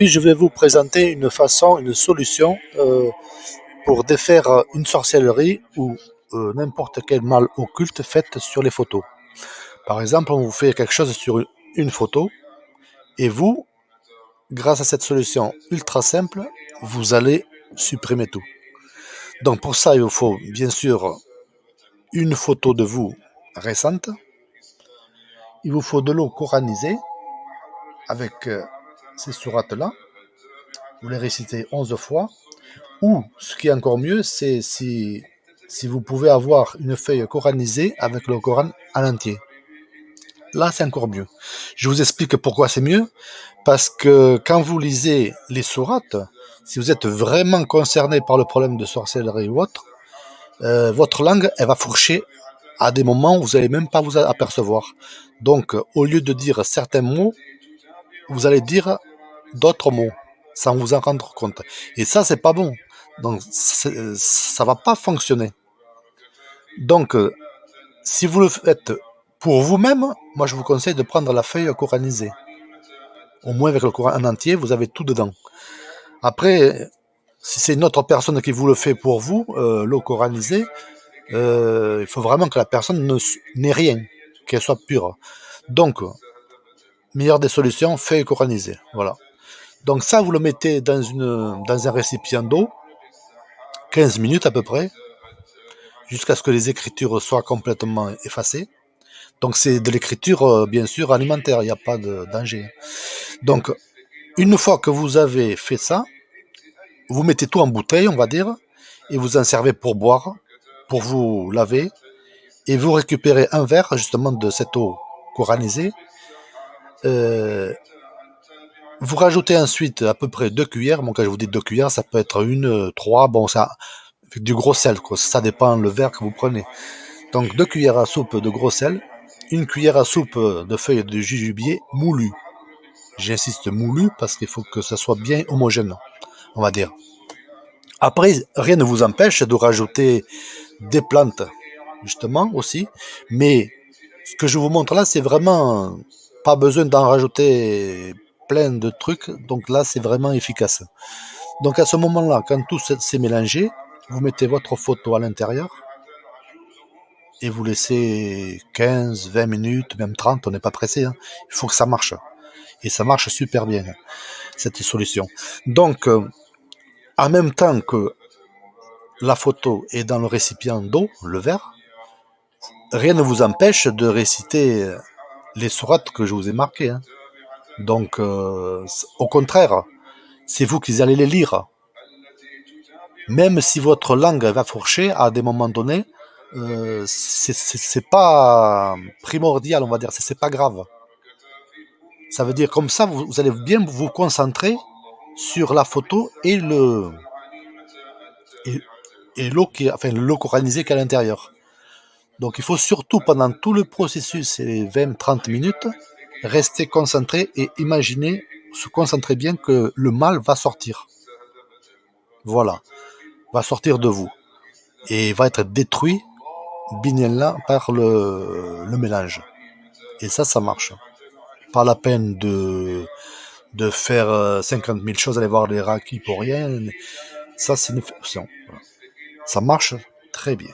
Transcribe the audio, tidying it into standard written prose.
Je vais vous présenter une façon, une solution pour défaire une sorcellerie ou n'importe quel mal occulte fait sur les photos. Par exemple, on vous fait quelque chose sur une photo et vous, grâce à cette solution ultra simple, vous allez supprimer tout. Donc pour ça, il vous faut bien sûr une photo de vous récente. Il vous faut de l'eau coranisée avec ces sourates-là. Vous les récitez 11 fois. Ou, ce qui est encore mieux, c'est si vous pouvez avoir une feuille coranisée avec le Coran en entier. Là, c'est encore mieux. Je vous explique pourquoi c'est mieux. Parce que quand vous lisez les sourates, si vous êtes vraiment concerné par le problème de sorcellerie ou autre, votre langue, elle va fourcher à des moments où vous n'allez même pas vous apercevoir. Donc, au lieu de dire certains mots, vous allez dire d'autres mots sans vous en rendre compte. Et ça, c'est pas bon. Donc, ça va pas fonctionner. Donc, si vous le faites pour vous-même, moi, je vous conseille de prendre la feuille coranisée. Au moins, avec le Coran en entier, vous avez tout dedans. Après, si c'est une autre personne qui vous le fait pour vous, l'eau coranisée, il faut vraiment que la personne n'ait rien, qu'elle soit pure. Donc, meilleure des solutions, feuille coranisée. Voilà. Donc ça, vous le mettez dans un récipient d'eau, 15 minutes à peu près, jusqu'à ce que les écritures soient complètement effacées. Donc c'est de l'écriture, bien sûr, alimentaire, il n'y a pas de danger. Donc, une fois que vous avez fait ça, vous mettez tout en bouteille, on va dire, et vous en servez pour boire, pour vous laver, et vous récupérez un verre, justement, de cette eau coranisée. Euh, Vous rajoutez ensuite à peu près 2 cuillères. Bon, quand je vous dis 2 cuillères, ça peut être une, 3, bon, ça, avec du gros sel, quoi. Ça dépend le verre que vous prenez. Donc 2 cuillères à soupe de gros sel, une cuillère à soupe de feuilles de jujubier moulu. J'insiste moulu parce qu'il faut que ça soit bien homogène, on va dire. Après, rien ne vous empêche de rajouter des plantes, justement, aussi. Mais ce que je vous montre là, c'est vraiment pas besoin d'en rajouter plein de trucs. Donc là, c'est vraiment efficace. Donc à ce moment-là, quand tout s'est mélangé, vous mettez votre photo à l'intérieur et vous laissez 15, 20 minutes, même 30, on n'est pas pressé. Hein. Il faut que ça marche. Et ça marche super bien, cette solution. Donc, en même temps que la photo est dans le récipient d'eau, le verre, rien ne vous empêche de réciter les sourates que je vous ai marquées. Hein. Donc, au contraire, c'est vous qui allez les lire. Même si votre langue va fourcher à des moments donnés, c'est pas primordial, on va dire, c'est pas grave. Ça veut dire comme ça, vous allez bien vous concentrer sur la photo et et, et l'eau enfin l'eau coranisée qui est à l'intérieur. Donc il faut surtout pendant tout le processus, ces 20-30 minutes, rester concentré et imaginer, se concentrer bien que le mal va sortir. Voilà, va sortir de vous et va être détruit là par le mélange. Et ça marche. Pas la peine de faire 50 000 choses, aller voir les raquis pour rien. Ça, c'est une option. Voilà. Ça marche très bien.